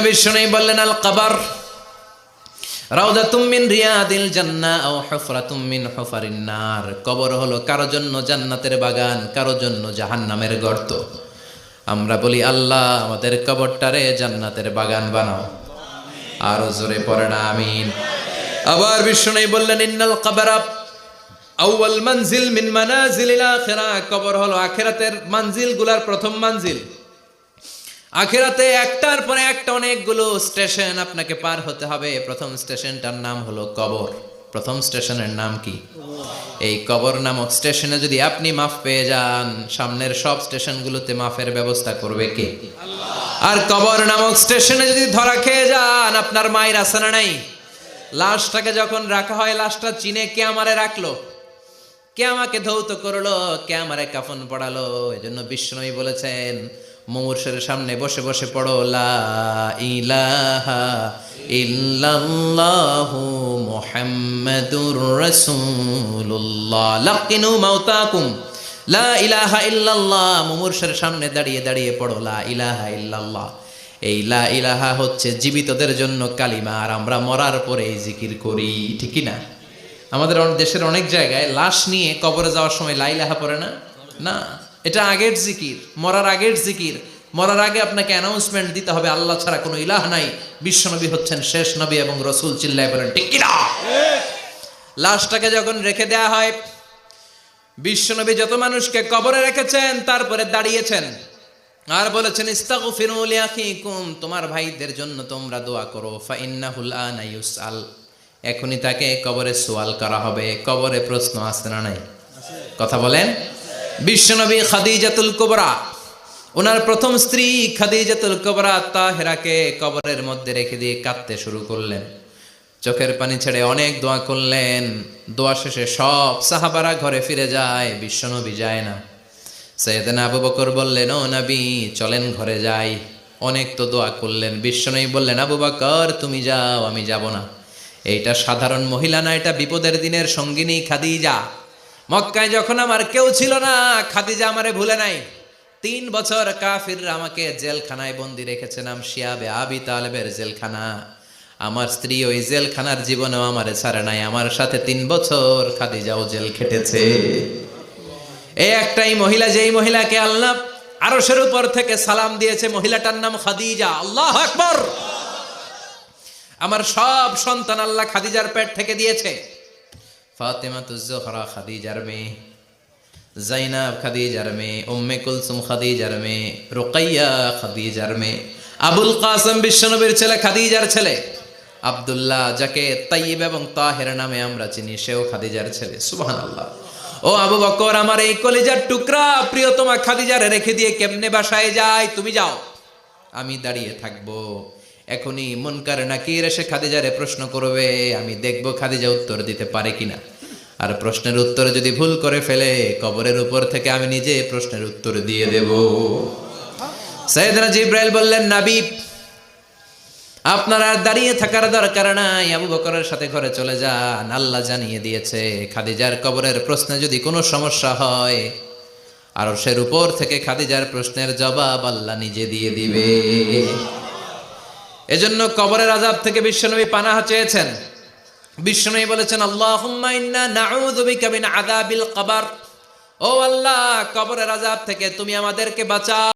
বিষ্ণু বললেন আল কবর রাউদাতুম মিন রিয়াদিল জান্নাহ আও হুফরাতুম মিন হুফারিন নার। কবর হলো কারো জন্য জান্নাতের বাগান, কারো জন্য জাহান্নামের গর্ত। আমরা বলি আল্লাহ আমাদের কবরটারে জান্নাতের বাগান বানাও। আর জোরে পড়েন আমিন। আবার বিষ্ণু বললেন ইন্নাল কবর আউয়াল মানজিল মিন মানাজিলিল আখিরাহ। কবর হলো আখিরাতের মানজিলগুলোর প্রথম মানজিল। আখিরাতে একটার পরে একটা অনেকগুলো স্টেশন আপনাকে পার হতে হবে। প্রথম স্টেশনটার নাম হলো কবর। প্রথম স্টেশনের নাম কি? এই কবর নামক স্টেশনে যদি আপনি মাফ পেয়ে যান, সামনের সব স্টেশনগুলোতে মাফের ব্যবস্থা করবে কে? আল্লাহ। আর কবর নামক স্টেশনে যদি ধরা খেয়ে যান, আপনার মায়ের আছে না নাই? লাশটাকে যখন রাখা হয়, লাশটা চিনে কে আমারে রাখলো, কে আমাকে ধৌত করলো, কে আমারে কাফন পড়ালো। এজন্য বিষ্ণুই বলেছেন মুমূর্ষের সামনে বসে বসে পড়ো লা ইলাহা ইল্লাল্লাহু মুহাম্মাদুর রাসূলুল্লাহ। লাকিনু মাউতাকুম লা ইলাহা ইল্লাল্লাহ। মুমূর্ষের সামনে দাঁড়িয়ে দাঁড়িয়ে পড়ো লা ইলাহা ইল্লাল্লাহ। এই লা ইলাহা হচ্ছে জীবিতদের জন্য কালিমা, আর আমরা মরার পরে এই জিকির করি, ঠিক কি না? আমাদের দেশের অনেক জায়গায় লাশ নিয়ে কবরে যাওয়ার সময় লা ইলাহা পড়ে না। না, এটা আগের জিকির, মরার আগের জিকির। মরার আগে আপনাকে অ্যানাউন্সমেন্ট দিতে হবে আল্লাহ ছাড়া কোনো ইলাহ নাই, বিশ্বনবী হচ্ছেন শেষ নবী এবং রাসূল। চিল্লায় বলেন ঠিক কি না? লাশটাকে যখন রেখে দেয়া হয়, বিশ্বনবী যত মানুষকে কবরে রেখেছেন তারপরে দাঁড়িয়েছেন আর বলেছেন ইস্তাগফিরু লিআখিকুম, তোমার ভাইদের জন্য তোমরা দোয়া করো। ফাইন্নাহুল আনা ইউসআল, এখনই তাকে কবরে সওয়াল করা হবে। কবরে প্রশ্ন আছে না নাই? কথা বলেন। বিশ্বনবী খাদিজাতুল কুবরা, ওনার প্রথম স্ত্রী খাদিজাতুল কুবরা তাহেরাকে কবরের মধ্যে রেখে দিয়ে কাঁদতে শুরু করলেন, চোখের পানি ছেড়ে অনেক দোয়া করলেন। দোয়া শেষে সব সাহাবারা ঘরে ফিরে যায়, বিশ্বনবী যায় না। সাইয়েদনা আবু বকর বললেন ও নবী চলেন ঘরে যাই। অনেক তো দোয়া করলেন, বিশ্বনবী বললেন আবু বকর তুমি যাও, আমি যাব না। এইটা সাধারণ মহিলা না, এটা বিপদের দিনের সঙ্গিনী খাদিজা। মক্কায় যখন আমার কেউ ছিল না, খাদিজা আমারে ভুলে নাই। 3 বছর কাফিররা আমাকে জেলখানায় বন্দি রেখেছে, নাম শিয়াবে আবি তালেবের জেলখানা। আমার স্ত্রী ওই জেলখানার জীবনেও আমারে ছাড়ে নাই, আমার সাথে 3 বছর খাদিজাও জেল খেটেছে। এই একটাই মহিলা, যেই মহিলাকে আল্লাহ আরশের উপর থেকে সালাম দিয়েছে, মহিলাটার নাম খাদিজা। আল্লাহু আকবার। আমার সব সন্তান আল্লাহ খাদিজার পেট থেকে দিয়েছে। ফাতেমাতুজ জোহরা খাদিজার মেয়ে, জাইনাব খাদিজার মেয়ে, উম্মে কুলসুম খাদিজার মেয়ে, রুকাইয়া খাদিজার মেয়ে, আবুল কাসেম বিশ্বনবীর ছেলে খাদিজার ছেলে, আব্দুল্লাহ যাকে তাইয়্যিব এবং তাহের নামে আমরা চিনি, সেও খাদিজার ছেলে। সুবহানাল্লাহ। ও আবু বকর, আমার এই কলিজার টুকরা প্রিয়তমা খাদিজারে রেখে দিয়ে কেমনে বাসায় যায়? তুমি যাও, আমি দাঁড়িয়ে থাকবো। এখনই মুনকার নাকির এসে খাদিজারে প্রশ্ন করবে, আমি দেখব খাদিজা উত্তর দিতে পারে কিনা। আর প্রশ্নের উত্তর যদি ভুল করে ফেলে, কবরের উপর থেকে আমি নিজে প্রশ্নের উত্তর দিয়ে দেব। সাইয়েদনা জিবরাইল বললেন নবী আপনার আর দাঁড়িয়ে থাকার দরকার নাই, আবু বকরের সাথে ঘরে চলে যান। আল্লাহ জানিয়ে দিয়েছে খাদিজার কবরের প্রশ্নে যদি কোনো সমস্যা হয়, আরশের উপর থেকে খাদিজার প্রশ্নের জবাব আল্লাহ নিজে দিয়ে দিবে। এজন্য কবরের আযাব থেকে বিশ্বনবী পানাহ চেয়েছেন। বিশ্বনবী বলেছেন আল্লাহুম্মা ইন্না নাউযু বিকা মিন আযাবিল কবর। ও আল্লাহ, কবরের আযাব থেকে তুমি আমাদেরকে বাঁচাও।